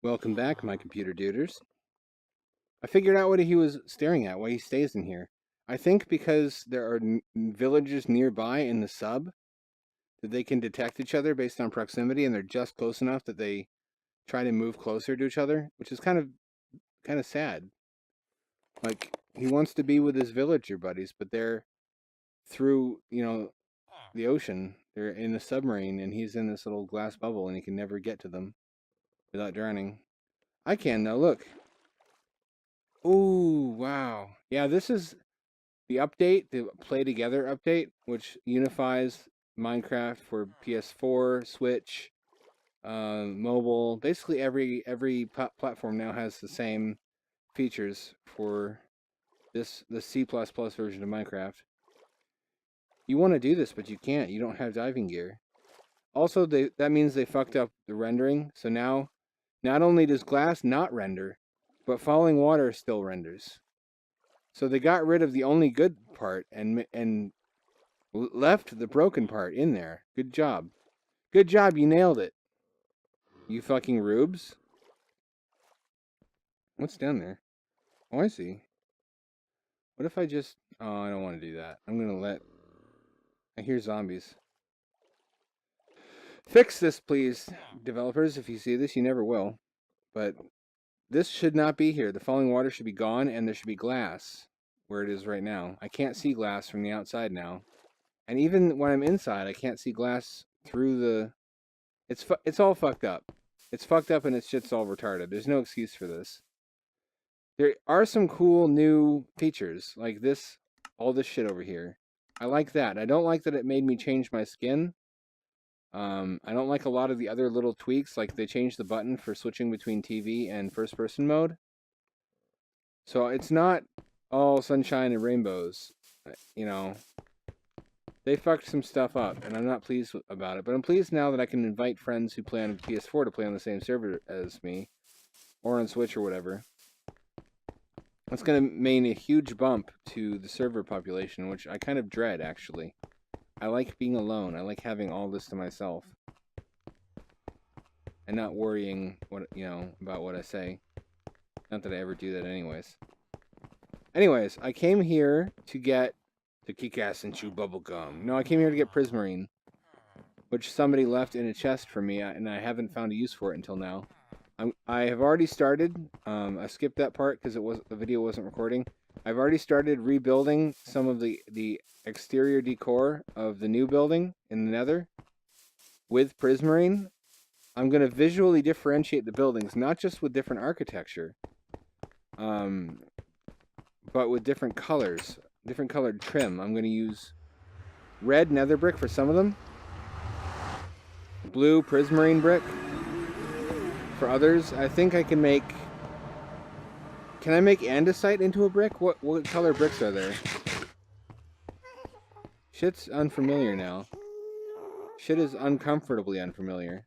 Welcome back, my computer duders. I figured out what he was staring at, why he stays in here. I think because there are villages nearby in the sub that they can detect each other based on proximity, and they're just close enough that they try to move closer to each other, which is kind of sad. Like, he wants to be with his villager buddies, but they're through, the ocean. They're in a submarine, and he's in this little glass bubble, and he can never get to them without drowning. I can, though, look. Ooh, wow. Yeah, this is the update, the Play Together update, which unifies Minecraft for PS4, Switch, mobile. Basically, every platform now has the same features for the C++ version of Minecraft. You want to do this, but you can't. You don't have diving gear. Also, that means they fucked up the rendering. So now, not only does glass not render, but falling water still renders. So they got rid of the only good part and left the broken part in there. Good job. Good job, you nailed it. You fucking rubes. What's down there? Oh, I see. What if I just... Oh, I don't want to do that. I'm gonna let... I hear zombies. Fix this, please, developers. If you see this, you never will. But this should not be here. The falling water should be gone, and there should be glass where it is right now. I can't see glass from the outside now. And even when I'm inside, I can't see glass through the... It's all fucked up. It's fucked up and its shit's all retarded. There's no excuse for this. There are some cool new features, like this, all this shit over here. I like that. I don't like that it made me change my skin. I don't like a lot of the other little tweaks, like they changed the button for switching between TV and first-person mode. So it's not all sunshine and rainbows, you know. They fucked some stuff up, and I'm not pleased about it. But I'm pleased now that I can invite friends who play on PS4 to play on the same server as me, or on Switch or whatever. It's going to mean a huge bump to the server population, which I kind of dread, actually. I like being alone. I like having all this to myself. And not worrying about what I say. Not that I ever do that anyways. Anyways, I came here to kick ass and chew bubblegum. No, I came here to get prismarine, which somebody left in a chest for me, and I haven't found a use for it until now. I have already started. I skipped that part because the video wasn't recording. I've already started rebuilding some of the exterior decor of the new building in the Nether with prismarine. I'm going to visually differentiate the buildings, not just with different architecture, but with different colors, different colored trim. I'm going to use red nether brick for some of them, blue prismarine brick for others. I think I can make... Can I make andesite into a brick? What color bricks are there? Shit's unfamiliar now. Shit is uncomfortably unfamiliar.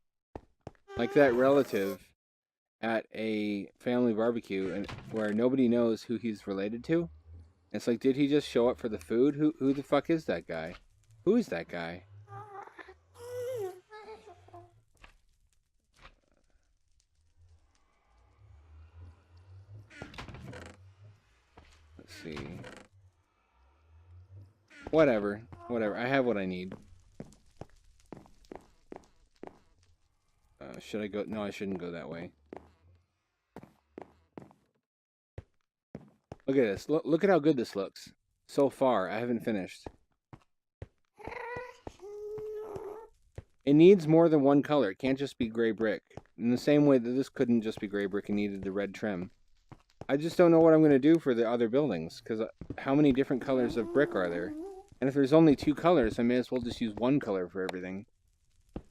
Like that relative at a family barbecue and where nobody knows who he's related to. It's like, did he just show up for the food? Who the fuck is that guy? Who is that guy? Let's see. Whatever. I have what I need. Should I go? No, I shouldn't go that way. Look at this. Look at how good this looks. So far, I haven't finished. It needs more than one color. It can't just be gray brick. In the same way that this couldn't just be gray brick and needed the red trim. I just don't know what I'm going to do for the other buildings, because how many different colors of brick are there? And if there's only two colors, I may as well just use one color for everything.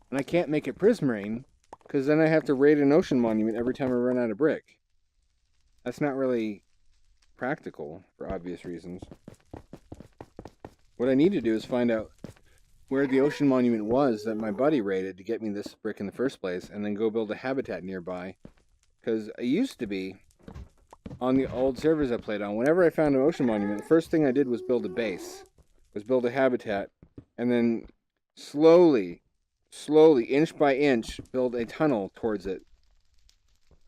And I can't make it prismarine, because then I have to raid an ocean monument every time I run out of brick. That's not really practical, for obvious reasons. What I need to do is find out where the ocean monument was that my buddy raided to get me this brick in the first place, and then go build a habitat nearby. Because it used to be, on the old servers I played on, whenever I found an ocean monument, the first thing I did was build a base. Was build a habitat, and then slowly, inch by inch, build a tunnel towards it.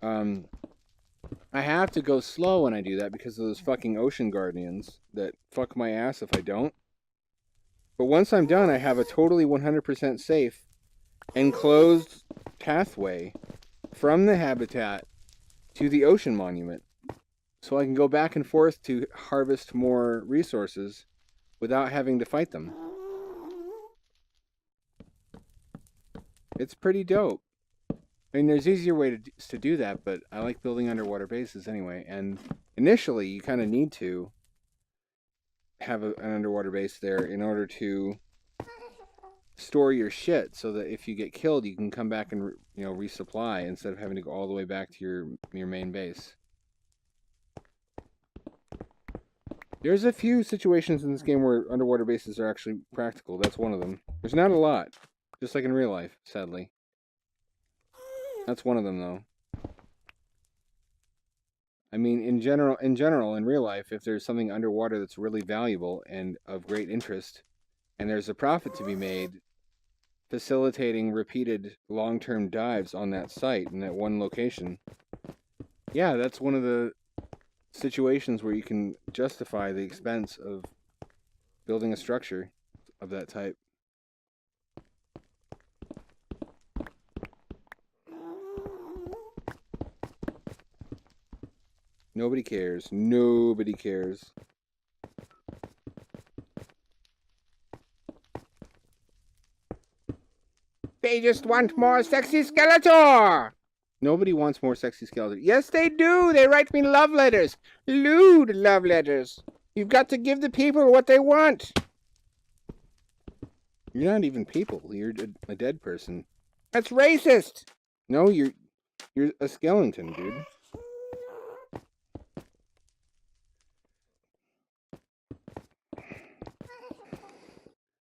I have to go slow when I do that because of those fucking ocean guardians that fuck my ass if I don't. But once I'm done, I have a totally 100% safe, enclosed pathway from the habitat to the ocean monument. So I can go back and forth to harvest more resources without having to fight them. It's pretty dope. I mean, there's easier ways to do that, but I like building underwater bases anyway. And initially, you kind of need to have an underwater base there in order to store your shit, so that if you get killed, you can come back and resupply instead of having to go all the way back to your main base. There's a few situations in this game where underwater bases are actually practical. That's one of them. There's not a lot, just like in real life, sadly. That's one of them, though. I mean, in general, in real life, if there's something underwater that's really valuable and of great interest, and there's a profit to be made, facilitating repeated long-term dives on that site in that one location, yeah, that's one of the situations where you can justify the expense of building a structure of that type. Nobody cares. Nobody cares. They just want more sexy Skeletor! Nobody wants more sexy Skeletor. Yes, they do! They write me love letters! Lewd love letters! You've got to give the people what they want! You're not even people. You're a dead person. That's racist! No, you're a skeleton, dude.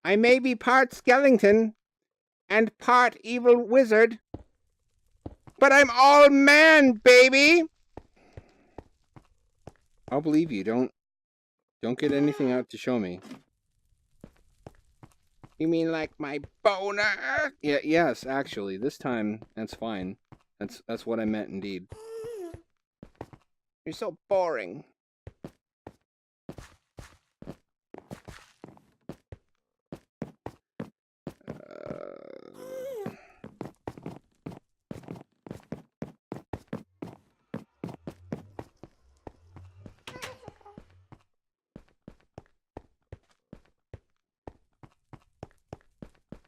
I may be part skeleton and part evil wizard, but I'm all man, baby! I'll believe you. Don't get anything out to show me. You mean like my boner? Yeah, yes, actually. This time, that's fine. That's what I meant indeed. You're so boring.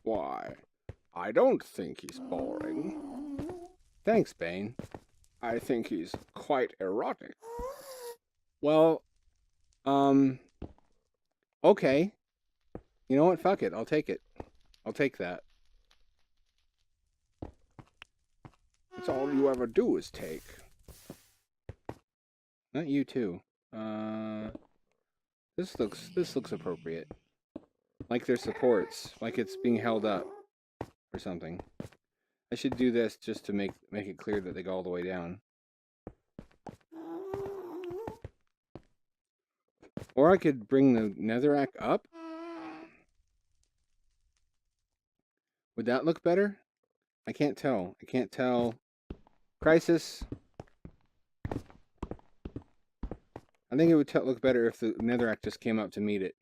Why? I don't think he's boring. Thanks, Bane. I think he's quite erotic. Well, okay. You know what? Fuck it. I'll take it. I'll take that. That's all you ever do is take. Not you too. This looks appropriate. Like there's supports, like it's being held up or something. I should do this just to make it clear that they go all the way down. Or I could bring the netherrack up. Would that look better? I can't tell. I can't tell. Crisis. I think it would look better if the netherrack just came up to meet it.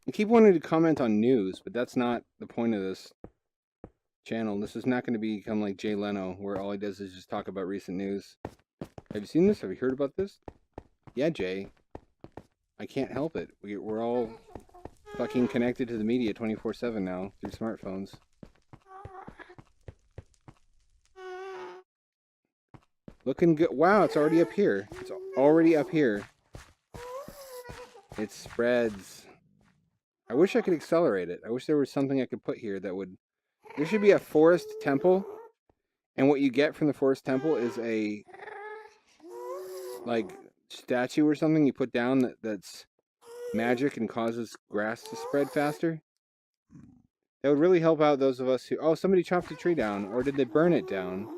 I keep wanting to comment on news, but that's not the point of this channel. This is not going to become like Jay Leno, where all he does is just talk about recent news. Have you seen this? Have you heard about this? Yeah, Jay. I can't help it. We're all fucking connected to the media 24/7 now through smartphones. Looking good. Wow, it's already up here. It's already up here. It spreads. I wish I could accelerate it. I wish there was something I could put here that would... There should be a forest temple, and what you get from the forest temple is a like statue or something you put down that's magic and causes grass to spread faster. That would really help out those of us who... Oh, somebody chopped a tree down. Or did they burn it down?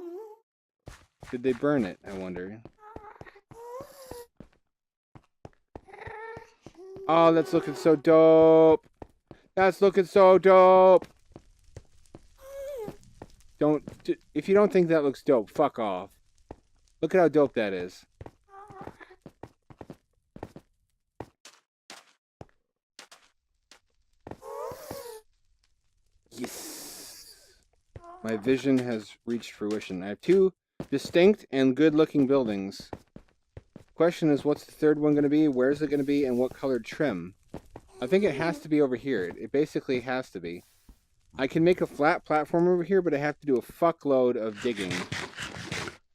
Did they burn it, I wonder? Oh, that's looking so dope. That's looking so dope. If you don't think that looks dope, fuck off. Look at how dope that is. Yes. My vision has reached fruition. I have 2 distinct and good-looking buildings. Question is, what's the third one going to be? Where's it going to be? And what colored trim? I think it has to be over here. It basically has to be. I can make a flat platform over here, but I have to do a fuckload of digging.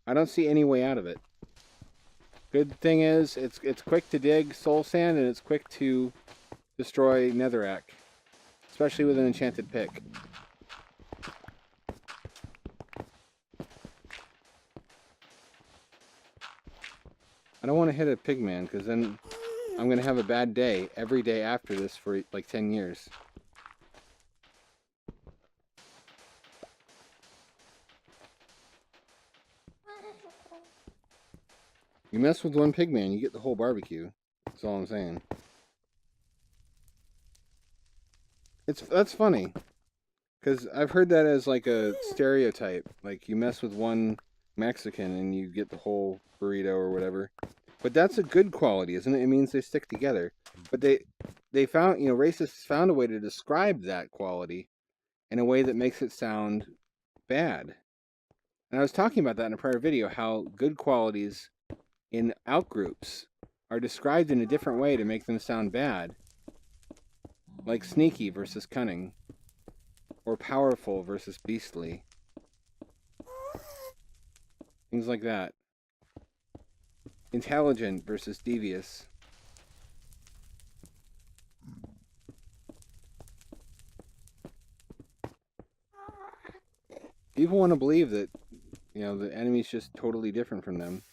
I don't see any way out of it. Good thing is, it's quick to dig soul sand, and it's quick to destroy netherrack. Especially with an enchanted pick. I don't want to hit a pigman, because then I'm going to have a bad day every day after this for like 10 years. You mess with one pigman, you get the whole barbecue. That's all I'm saying. That's funny. Because I've heard that as like a stereotype. Like you mess with one Mexican and you get the whole burrito or whatever. But that's a good quality, isn't it? It means they stick together. But they found, racists found a way to describe that quality in a way that makes it sound bad. And I was talking about that in a prior video, how good qualities in outgroups are described in a different way to make them sound bad. Like sneaky versus cunning. Or powerful versus beastly. Things like that. Intelligent versus devious. People want to believe that, the enemy's just totally different from them.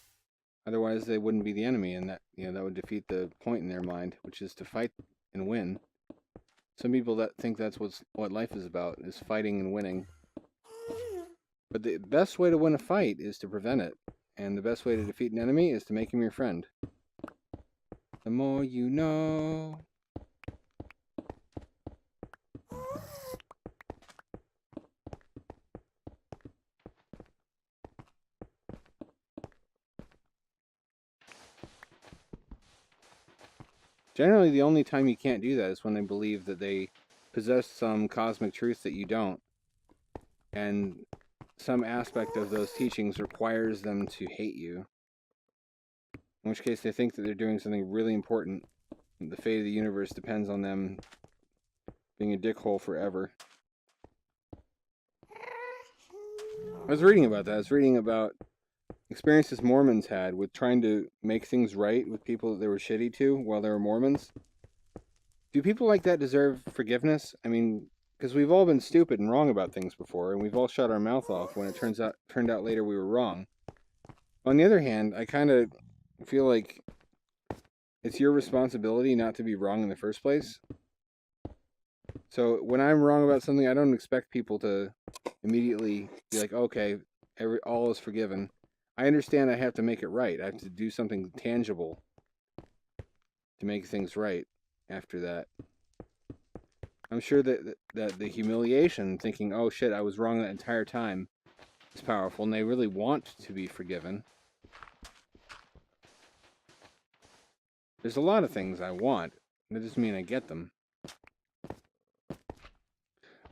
Otherwise, they wouldn't be the enemy, and that, that would defeat the point in their mind, which is to fight and win. Some people that think that's what life is about, is fighting and winning. But the best way to win a fight is to prevent it. And the best way to defeat an enemy is to make him your friend. The more you know. Generally, the only time you can't do that is when they believe that they possess some cosmic truth that you don't. And some aspect of those teachings requires them to hate you. In which case they think that they're doing something really important. The fate of the universe depends on them being a dickhole forever. I was reading about that. I was reading about experiences Mormons had with trying to make things right with people that they were shitty to while they were Mormons. Do people like that deserve forgiveness? I mean, because we've all been stupid and wrong about things before, and we've all shut our mouth off when it turned out later we were wrong. On the other hand, I kind of feel like it's your responsibility not to be wrong in the first place. So when I'm wrong about something, I don't expect people to immediately be like, okay, all is forgiven. I understand I have to make it right. I have to do something tangible to make things right after that. I'm sure that the humiliation, thinking, oh shit, I was wrong that entire time, is powerful, and they really want to be forgiven. There's a lot of things I want. That doesn't mean I get them.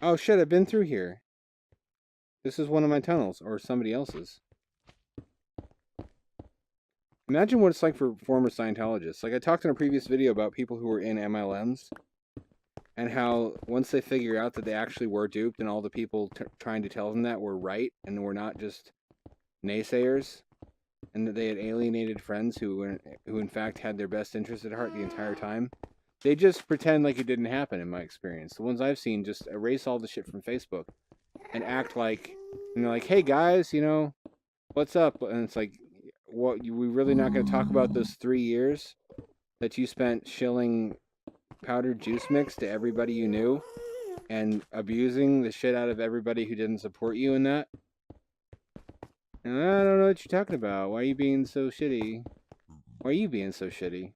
Oh shit, I've been through here. This is one of my tunnels, or somebody else's. Imagine what it's like for former Scientologists. Like I talked in a previous video about people who were in MLMs, and how once they figure out that they actually were duped and all the people trying to tell them that were right and were not just naysayers, and that they had alienated friends who in fact had their best interest at heart the entire time, they just pretend like it didn't happen, in my experience. The ones I've seen just erase all the shit from Facebook and act like, like, hey guys, what's up? And it's like, what, we really not going to talk about those 3 years that you spent shilling powdered juice mix to everybody you knew and abusing the shit out of everybody who didn't support you in that. And I don't know what you're talking about. Why are you being so shitty? Why are you being so shitty?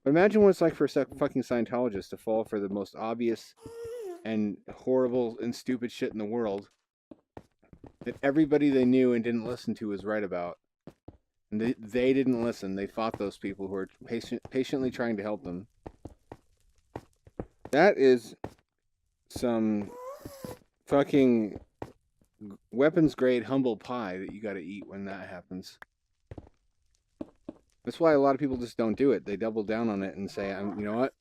But imagine what it's like for a fucking Scientologist to fall for the most obvious and horrible and stupid shit in the world that everybody they knew and didn't listen to was right about. And they didn't listen. They fought those people who were patiently trying to help them. That is some fucking weapons grade humble pie that you got to eat when that happens. That's why a lot of people just don't do it. They double down on it and say, you know what?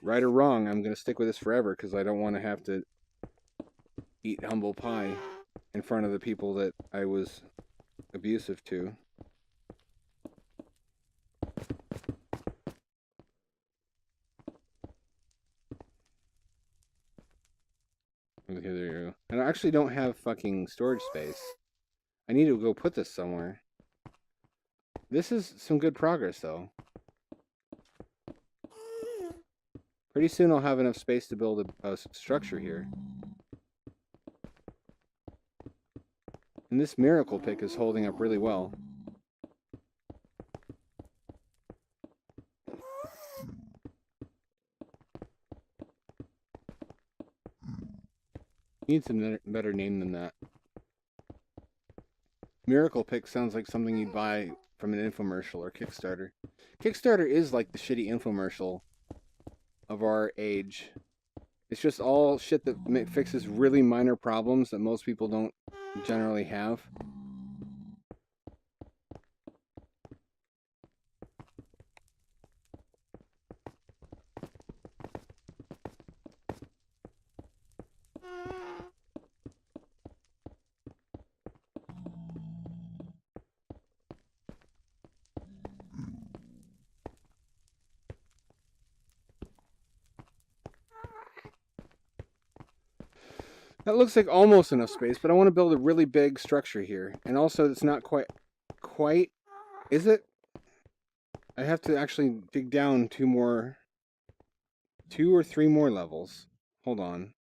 Right or wrong, I'm going to stick with this forever because I don't want to have to eat humble pie in front of the people that I was abusive to. Okay, there you go. And I actually don't have fucking storage space. I need to go put this somewhere. This is some good progress, though. Pretty soon I'll have enough space to build a structure here. And this miracle pick is holding up really well. Needs a better name than that. Miracle pick sounds like something you'd buy from an infomercial or Kickstarter. Kickstarter is like the shitty infomercial of our age. It's just all shit that fixes really minor problems that most people don't generally have. That looks like almost enough space, but I want to build a really big structure here. And also, it's not quite, is it? I have to actually dig down 2 or 3 more levels. Hold on.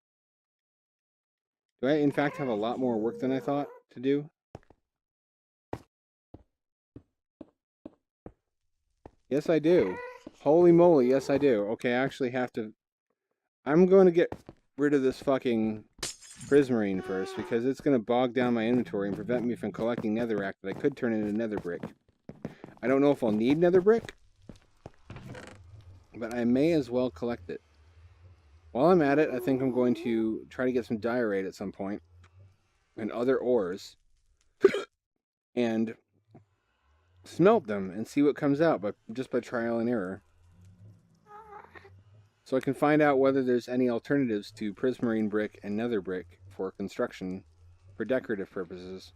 Do I, in fact, have a lot more work than I thought to do? Yes, I do. Holy moly, yes, I do. Okay, I actually have to... I'm going to get rid of this fucking prismarine first, because it's going to bog down my inventory and prevent me from collecting netherrack that I could turn into nether brick. I don't know if I'll need nether brick, but I may as well collect it. While I'm at it, I think I'm going to try to get some diorite at some point and other ores and smelt them and see what comes out, but just by trial and error. So I can find out whether there's any alternatives to prismarine brick and nether brick for construction for decorative purposes.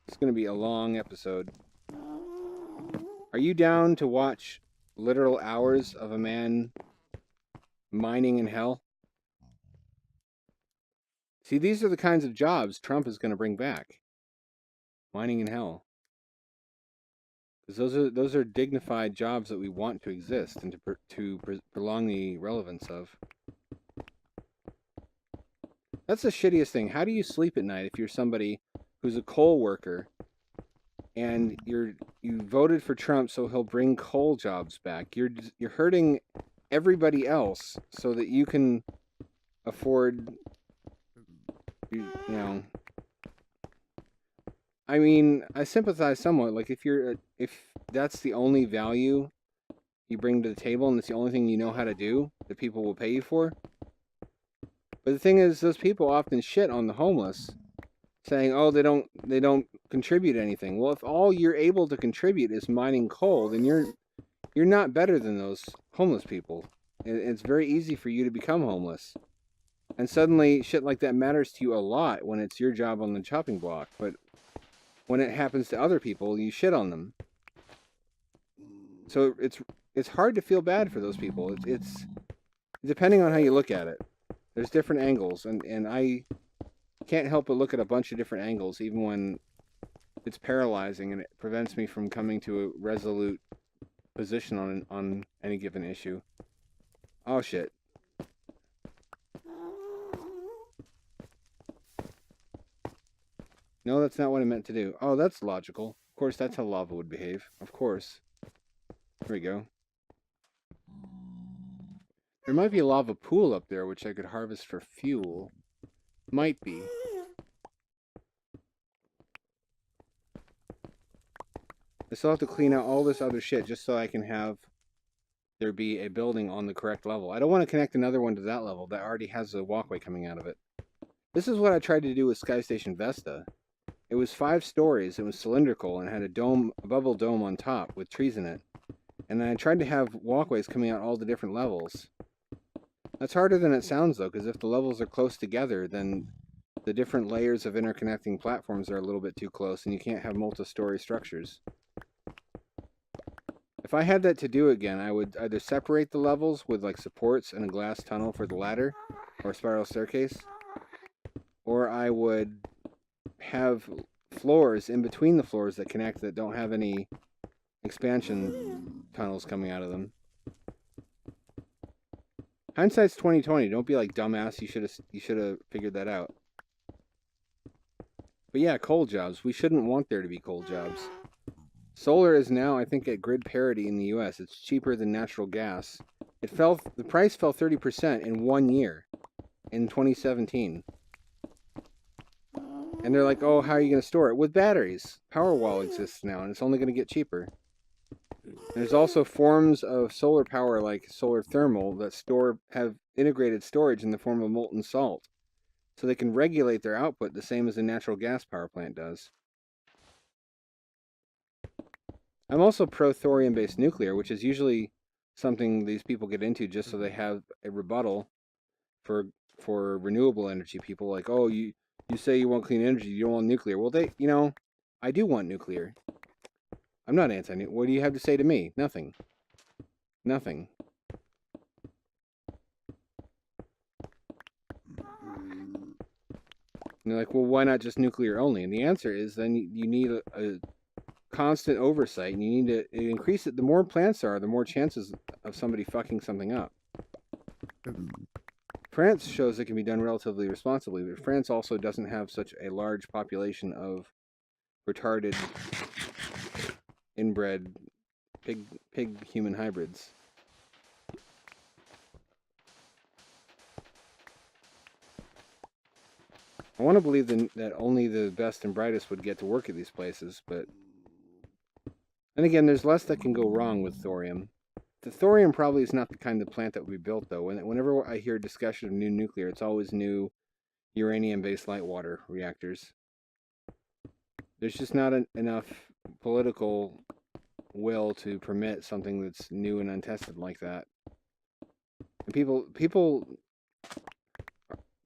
It's going to be a long episode. Are you down to watch literal hours of a man mining in hell? See, these are the kinds of jobs Trump is going to bring back. Mining in hell. Because those are dignified jobs that we want to exist and to prolong the relevance of. That's the shittiest thing. How do you sleep at night if you're somebody who's a coal worker and you voted for Trump so he'll bring coal jobs back? You're hurting everybody else so that you can afford, you know. I mean, I sympathize somewhat. Like if that's the only value you bring to the table and it's the only thing you know how to do that people will pay you for. But the thing is, those people often shit on the homeless, saying, "Oh, they don't contribute anything." Well, if all you're able to contribute is mining coal, then you're not better than those homeless people. It's very easy for you to become homeless. And suddenly shit like that matters to you a lot when it's your job on the chopping block, but when it happens to other people, you shit on them. So it's hard to feel bad for those people. It's depending on how you look at it. There's different angles, and I can't help but look at a bunch of different angles, even when it's paralyzing and it prevents me from coming to a resolute position on any given issue. Oh, shit. No, that's not what I meant to do. Oh, that's logical. Of course, that's how lava would behave. Of course. There we go. There might be a lava pool up there, which I could harvest for fuel. Might be. I still have to clean out all this other shit just so I can have there be a building on the correct level. I don't want to connect another one to that level that already has a walkway coming out of it. This is what I tried to do with Sky Station Vesta. It was 5 stories, it was cylindrical, and had a dome, a bubble dome on top with trees in it. And then I tried to have walkways coming out all the different levels. That's harder than it sounds, though, because if the levels are close together, then the different layers of interconnecting platforms are a little bit too close, and you can't have multi-story structures. If I had that to do again, I would either separate the levels with like supports and a glass tunnel for the ladder or spiral staircase, or I would have floors in between the floors that connect that don't have any expansion tunnels coming out of them. Hindsight's 2020. Don't be like dumbass. You should have figured that out. But yeah, coal jobs. We shouldn't want there to be coal jobs. Solar is now, I think, at grid parity in the US. It's cheaper than natural gas. The price fell 30% in 1 year, in 2017. And they're like, oh, how are you going to store it? With batteries. Powerwall exists now, and it's only going to get cheaper. There's also forms of solar power like solar thermal that have integrated storage in the form of molten salt. So they can regulate their output the same as a natural gas power plant does. I'm also pro thorium-based nuclear, which is usually something these people get into just so they have a rebuttal for renewable energy people. Like, oh, you say you want clean energy, you don't want nuclear. Well, I do want nuclear. I'm not anti-nuclear. What do you have to say to me? Nothing. Nothing. And they're like, well, why not just nuclear only? And the answer is then you need a constant oversight, and you need to increase it. The more plants there are, the more chances of somebody fucking something up. France shows it can be done relatively responsibly, but France also doesn't have such a large population of retarded inbred pig human hybrids. I want to believe that only the best and brightest would get to work at these places, but and again, there's less that can go wrong with thorium. The thorium probably is not the kind of plant that would be built, though. Whenever I hear discussion of new nuclear, it's always new uranium-based light water reactors. There's just not enough political will to permit something that's new and untested like that. And people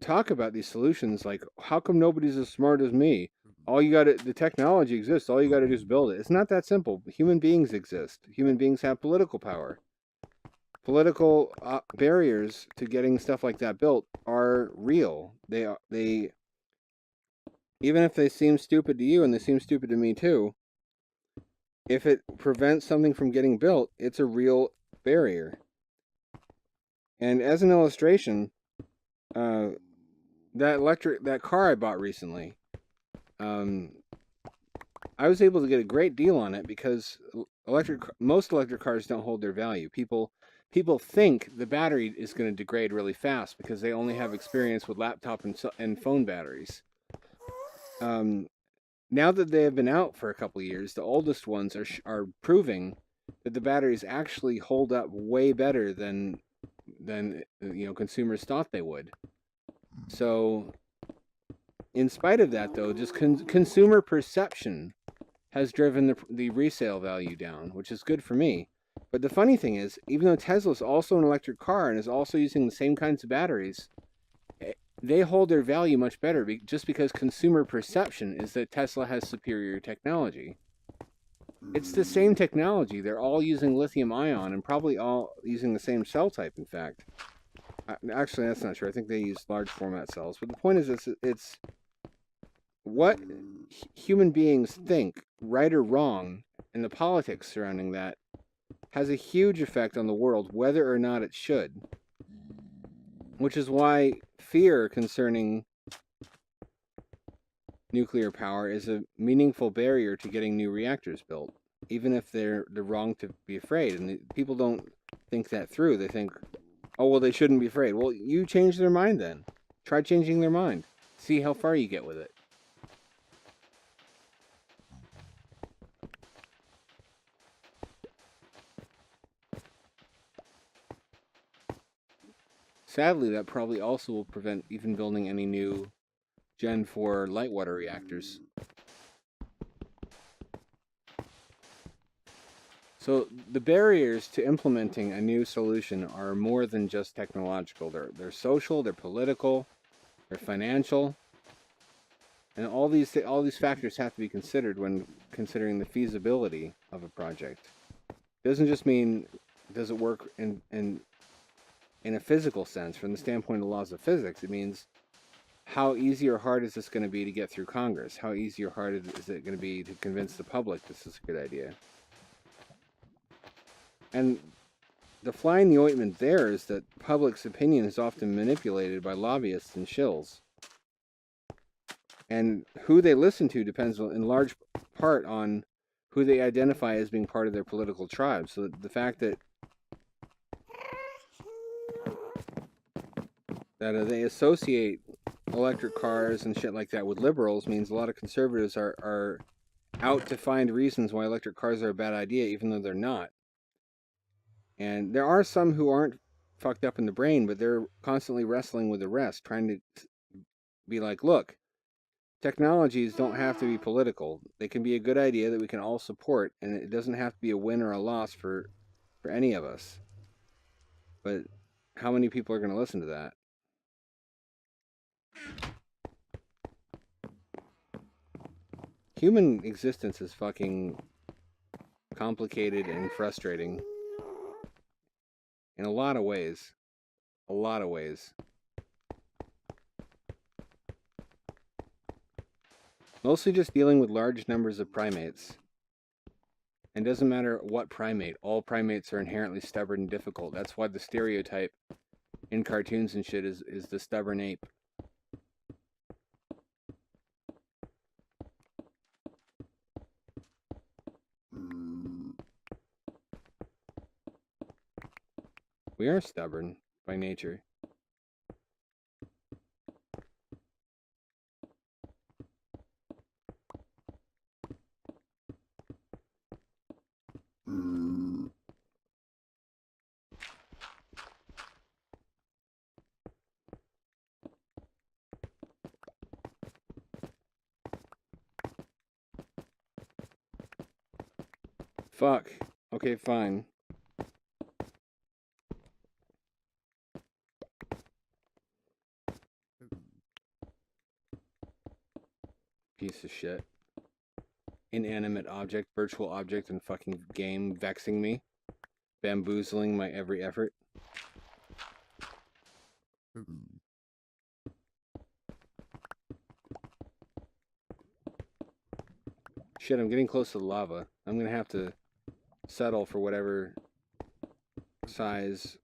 talk about these solutions like, how come nobody's as smart as me? The technology exists. All you got to do is build it. It's not that simple. Human beings exist. Human beings have political power. Political barriers to getting stuff like that built are real. They even if they seem stupid to you and they seem stupid to me too, if it prevents something from getting built, it's a real barrier. And as an illustration, that car I bought recently, I was able to get a great deal on it because most electric cars don't hold their value. People think the battery is going to degrade really fast because they only have experience with laptop and phone batteries. Now that they have been out for a couple of years, the oldest ones are proving that the batteries actually hold up way better than consumers thought they would. So, in spite of that, though, just consumer perception has driven the resale value down, which is good for me. But the funny thing is, even though Tesla's also an electric car and is also using the same kinds of batteries, they hold their value much better just because consumer perception is that Tesla has superior technology. It's the same technology. They're all using lithium ion and probably all using the same cell type, in fact. Actually, that's not true. I think they use large format cells. But the point is, it's what human beings think, right or wrong, and the politics surrounding that has a huge effect on the world, whether or not it should. Which is why fear concerning nuclear power is a meaningful barrier to getting new reactors built, even if they're wrong to be afraid. And people don't think that through. They think, oh, well, they shouldn't be afraid. Well, you change their mind then. Try changing their mind. See how far you get with it. Sadly, that probably also will prevent even building any new Gen 4 light water reactors. So the barriers to implementing a new solution are more than just technological. They're social, they're political, they're financial, and all these factors have to be considered when considering the feasibility of a project. It doesn't just mean does it work in a physical sense from the standpoint of laws of physics. It means how easy or hard is this going to be to get through Congress? How easy or hard is it going to be to convince the public this is a good idea? And the fly in the ointment there is that public's opinion is often manipulated by lobbyists and shills. And who they listen to depends in large part on who they identify as being part of their political tribe. So the fact that they associate electric cars and shit like that with liberals means a lot of conservatives are out to find reasons why electric cars are a bad idea, even though they're not. And there are some who aren't fucked up in the brain, but they're constantly wrestling with the rest, trying to be like, look, technologies don't have to be political. They can be a good idea that we can all support, and it doesn't have to be a win or a loss for any of us. But how many people are going to listen to that? Human existence is fucking complicated and frustrating in a lot of ways. A lot of ways. Mostly just dealing with large numbers of primates. And it doesn't matter what primate. All primates are inherently stubborn and difficult. That's why the stereotype in cartoons and shit is the stubborn ape. We are stubborn by nature. Fuck. Okay, fine. Piece of shit. Inanimate object, virtual object, and fucking game vexing me. Bamboozling my every effort. Shit, I'm getting close to the lava. I'm gonna have to settle for whatever size.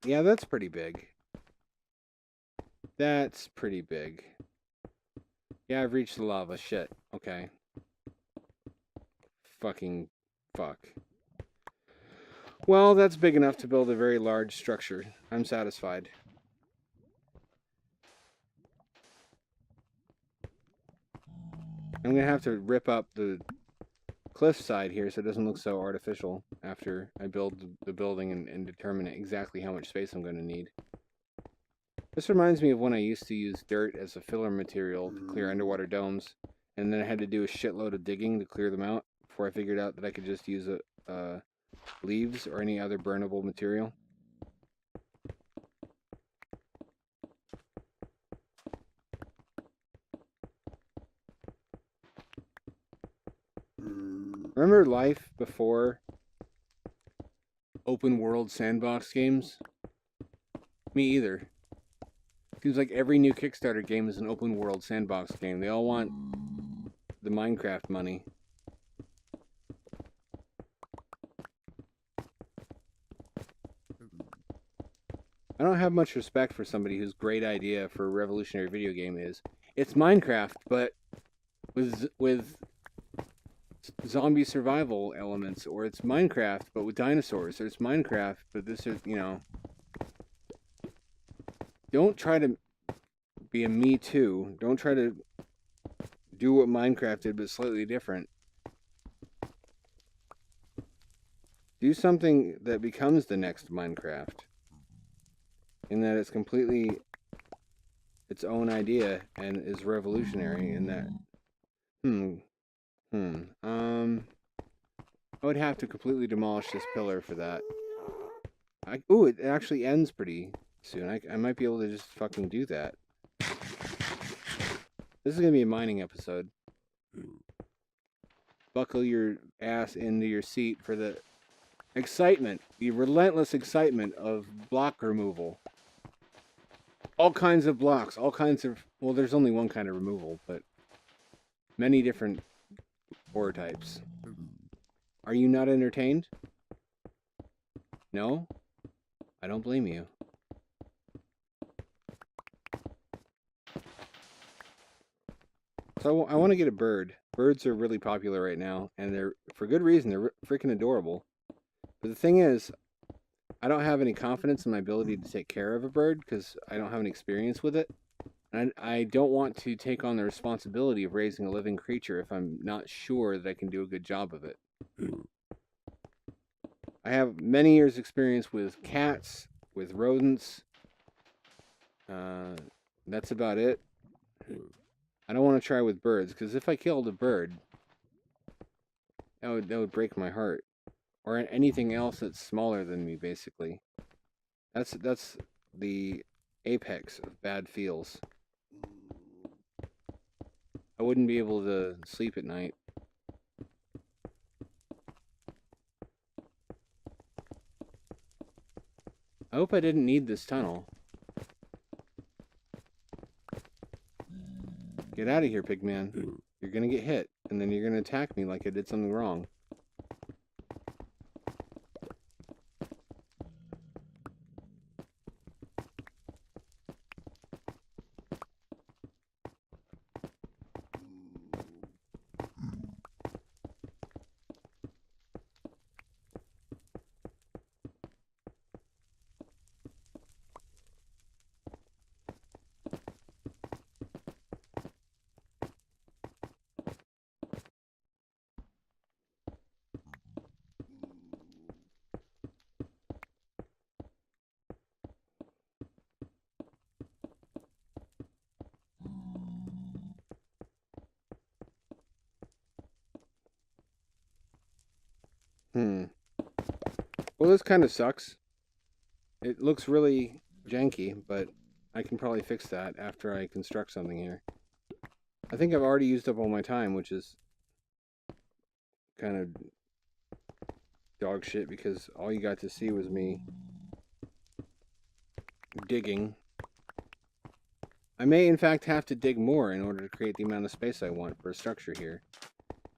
Yeah, that's pretty big. That's pretty big. Yeah, I've reached the lava. Shit. Okay. Fucking fuck. Well, that's big enough to build a very large structure. I'm satisfied. I'm gonna have to rip up the cliffside here so it doesn't look so artificial after I build the building and determine exactly how much space I'm gonna need. This reminds me of when I used to use dirt as a filler material to clear underwater domes, and then I had to do a shitload of digging to clear them out before I figured out that I could just use leaves or any other burnable material. Remember life before open world sandbox games? Me either. Seems like every new Kickstarter game is an open world sandbox game. They all want the Minecraft money. I don't have much respect for somebody whose great idea for a revolutionary video game is it's Minecraft, but with zombie survival elements, or it's Minecraft but with dinosaurs, or it's Minecraft but this is, you know, don't try to be a me too. Don't try to do what Minecraft did but slightly different. Do something that becomes the next Minecraft, in that it's completely its own idea and is revolutionary in that. I would have to completely demolish this pillar for that. Ooh, it actually ends pretty soon. I might be able to just fucking do that. This is gonna be a mining episode. Buckle your ass into your seat for the excitement, the relentless excitement of block removal. All kinds of blocks, all kinds of... Well, there's only one kind of removal, but many different ore types. Are you not entertained? No? I don't blame you. So I want to get a bird. Birds are really popular right now, and they're, for good reason, they're freaking adorable. But the thing is, I don't have any confidence in my ability to take care of a bird because I don't have any experience with it. And I don't want to take on the responsibility of raising a living creature if I'm not sure that I can do a good job of it. I have many years experience with cats, with rodents. That's about it. I don't want to try with birds, because if I killed a bird, that would break my heart. Or anything else that's smaller than me, basically. That's the apex of bad feels. I wouldn't be able to sleep at night. I hope I didn't need this tunnel. Get out of here, pigman. You're gonna get hit, and then you're gonna attack me like I did something wrong. Well, this kind of sucks. It looks really janky, but I can probably fix that after I construct something here. I think I've already used up all my time, which is kind of dog shit because all you got to see was me digging. I may in fact have to dig more in order to create the amount of space I want for a structure here.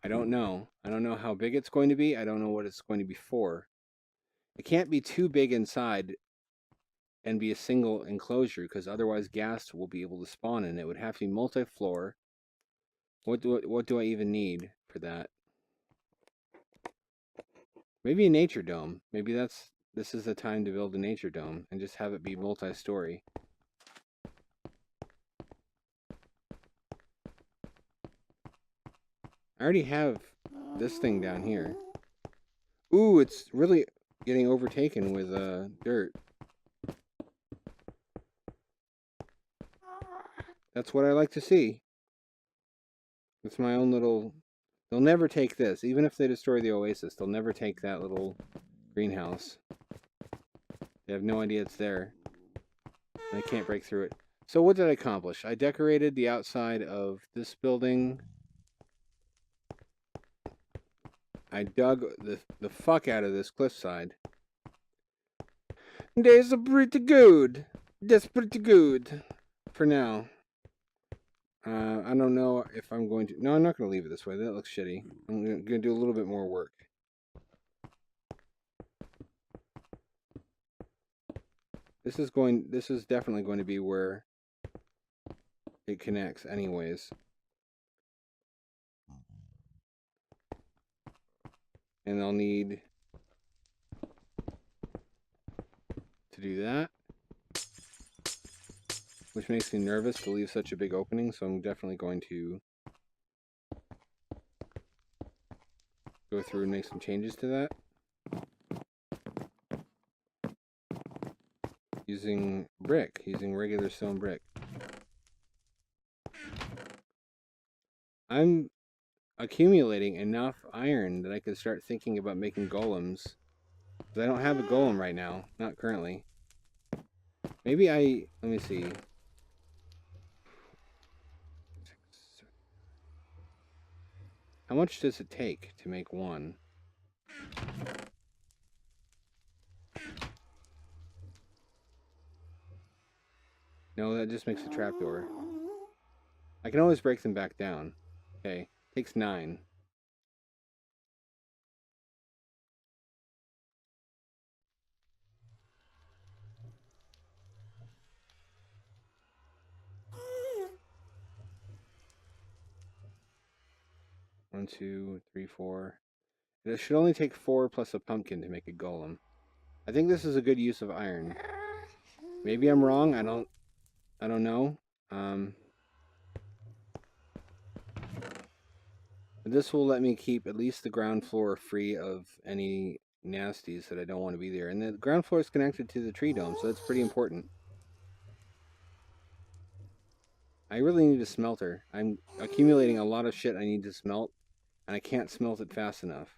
I don't know. I don't know how big it's going to be. I don't know what it's going to be for. It can't be too big inside and be a single enclosure because otherwise ghast will be able to spawn in it. It would have to be multi-floor. What do I even need for that? Maybe a nature dome. Maybe this is the time to build a nature dome and just have it be multi-story. I already have this thing down here. Ooh, it's really getting overtaken with dirt. That's what I like to see. It's my own little... They'll never take this. Even if they destroy the oasis, they'll never take that little greenhouse. They have no idea it's there. And I can't break through it. So what did I accomplish? I decorated the outside of this building. I dug the fuck out of this cliffside. That's pretty good. That's pretty good. For now. I don't know if I'm going to... No, I'm not going to leave it this way. That looks shitty. I'm going to do a little bit more work. This is definitely going to be where it connects anyways. And I'll need to do that, which makes me nervous to leave such a big opening, so I'm definitely going to go through and make some changes to that. Using regular stone brick. I'm accumulating enough iron that I could start thinking about making golems. But I don't have a golem right now, not currently. Maybe let me see. How much does it take to make one? No, that just makes a trapdoor. I can always break them back down. Okay, takes 9. One, 2, 3, 4. It should only take 4 plus a pumpkin to make a golem. I think this is a good use of iron. Maybe I'm wrong. I don't know. This will let me keep at least the ground floor free of any nasties that I don't want to be there. And the ground floor is connected to the tree dome, so that's pretty important. I really need a smelter. I'm accumulating a lot of shit I need to smelt, and I can't smelt it fast enough.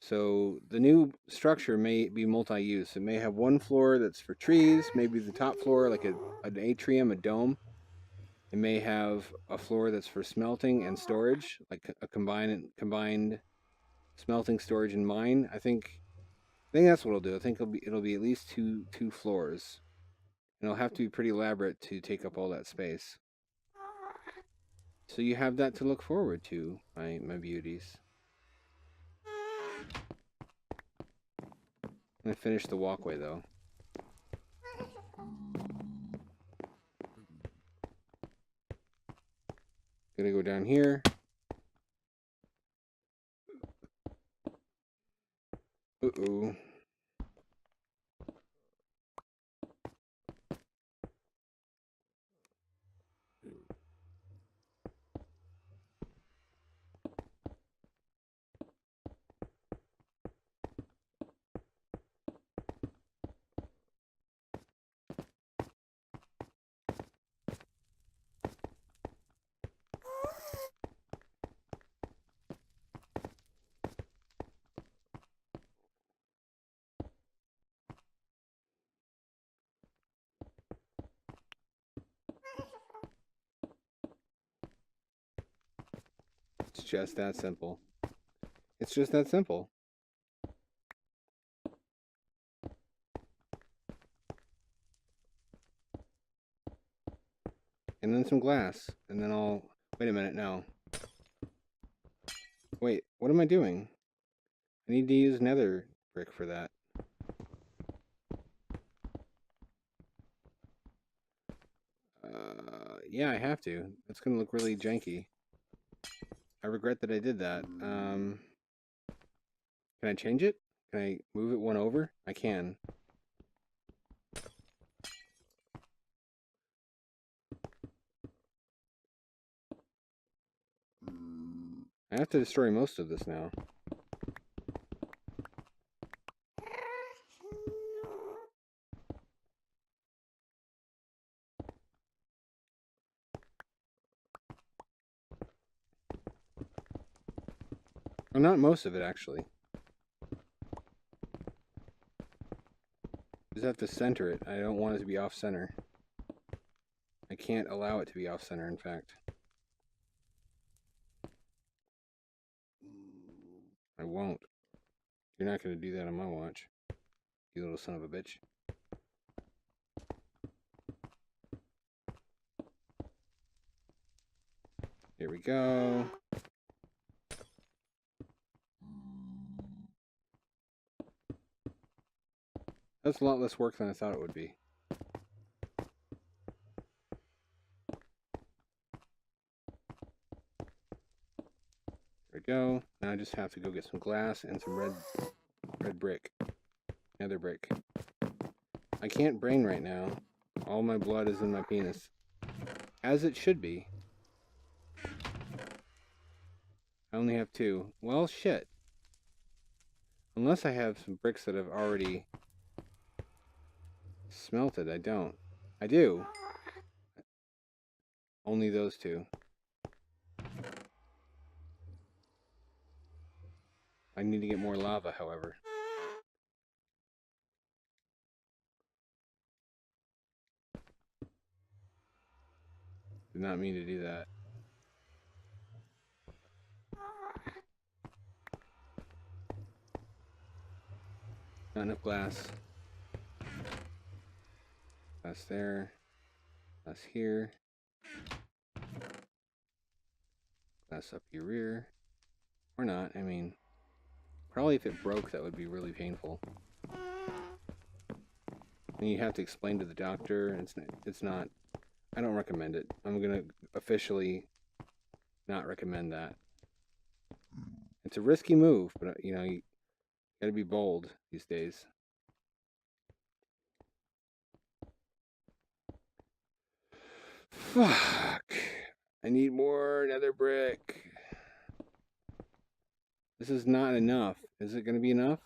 So the new structure may be multi-use. It may have one floor that's for trees, maybe the top floor like an atrium, a dome. It may have a floor that's for smelting and storage, like a combined smelting, storage, and mine. I think that's what it'll do. I think it'll be at least two floors, and it'll have to be pretty elaborate to take up all that space. So you have that to look forward to, my beauties. I'm gonna finish the walkway though. Gonna go down here. Uh-oh. It's just that simple. It's just that simple. And then some glass. And then I'll... Wait a minute, no. Wait, what am I doing? I need to use nether brick for that. Yeah, I have to. It's gonna look really janky. I regret that I did that. Can I change it? Can I move it one over? I can. I have to destroy most of this now. Well, not most of it, actually. Just have to center it. I don't want it to be off-center. I can't allow it to be off-center, in fact. I won't. You're not going to do that on my watch, you little son of a bitch. Here we go. That's a lot less work than I thought it would be. go. Now I just have to go get some glass and some red brick. Nether brick. I can't brain right now. All my blood is in my penis. As it should be. I only have 2. Well, shit. Unless I have some bricks that have already smelted. I don't. I do. Only those 2. I need to get more lava, however. Did not mean to do that. Not enough glass. Glass there. Glass here. Glass up your rear. Or not, I mean... Probably if it broke, that would be really painful. And you have to explain to the doctor. It's not... I don't recommend it. I'm going to officially not recommend that. It's a risky move, but, you know, you gotta be bold these days. Fuck. I need more nether brick. This is not enough. Is it going to be enough?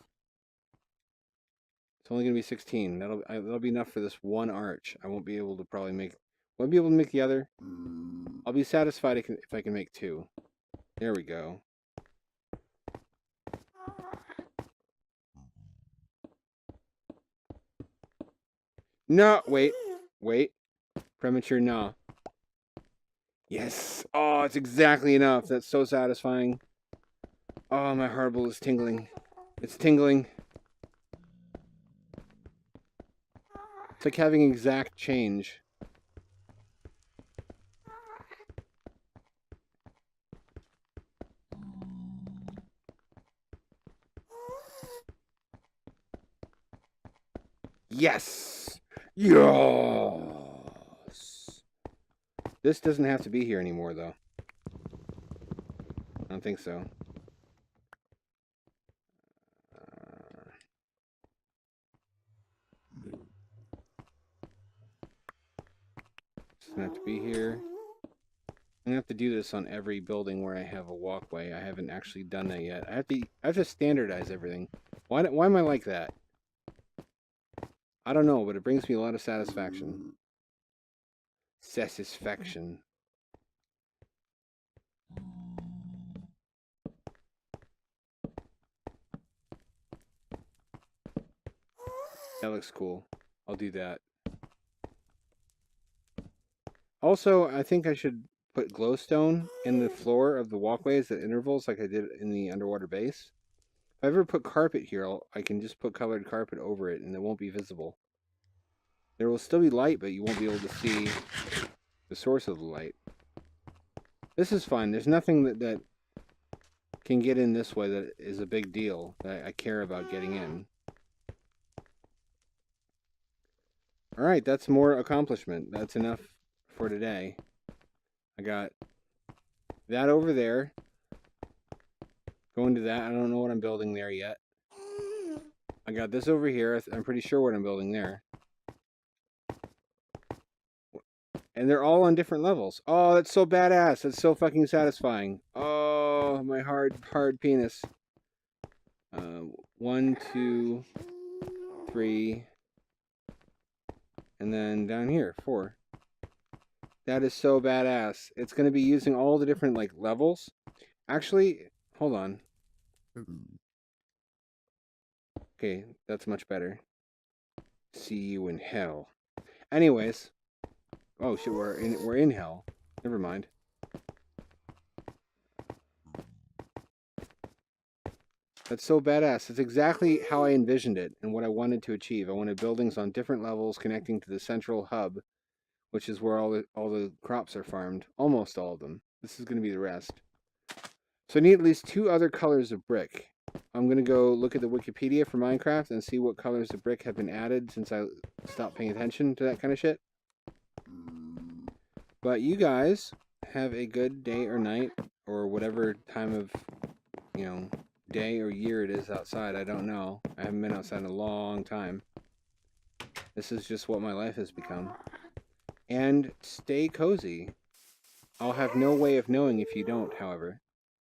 It's only going to be 16. That'll be enough for this one arch. I won't be able to probably make... Won't be able to make the other. I'll be satisfied if I can make 2. There we go. No, wait. Premature no. Yes. Oh, it's exactly enough. That's so satisfying. Oh, my heart is tingling. It's tingling. It's like having exact change. Yes! Yes! This doesn't have to be here anymore, though. I don't think so. Doesn't have to be here. I'm gonna have to do this on every building where I have a walkway. I haven't actually done that yet. I have to standardize everything. Why am I like that? I don't know, but it brings me a lot of satisfaction. Satisfaction. That looks cool. I'll do that. Also, I think I should put glowstone in the floor of the walkways at intervals like I did in the underwater base. If I ever put carpet here, I can just put colored carpet over it and it won't be visible. There will still be light, but you won't be able to see the source of the light. This is fine. There's nothing that can get in this way that is a big deal that I care about getting in. Alright, that's more accomplishment. That's enough for today. I got that over there. Going to that. I don't know what I'm building there yet. I got this over here. I'm pretty sure what I'm building there. And they're all on different levels. Oh, that's so badass. That's so fucking satisfying. Oh, my hard penis. 1, 2, 3. And then down here, 4. That is so badass. It's going to be using all the different, like, levels. Actually, hold on. Okay, that's much better. See you in hell. Anyways. Oh shit, we're in hell. Never mind. That's so badass. It's exactly how I envisioned it and what I wanted to achieve. I wanted buildings on different levels connecting to the central hub, which is where all the crops are farmed. Almost all of them. This is going to be the rest. So I need at least 2 other colors of brick. I'm going to go look at the Wikipedia for Minecraft and see what colors of brick have been added since I stopped paying attention to that kind of shit. But you guys have a good day or night or whatever time of you know, day or year it is outside. I don't know. I haven't been outside in a long time. This is just what my life has become. And stay cozy. I'll have no way of knowing if you don't, however.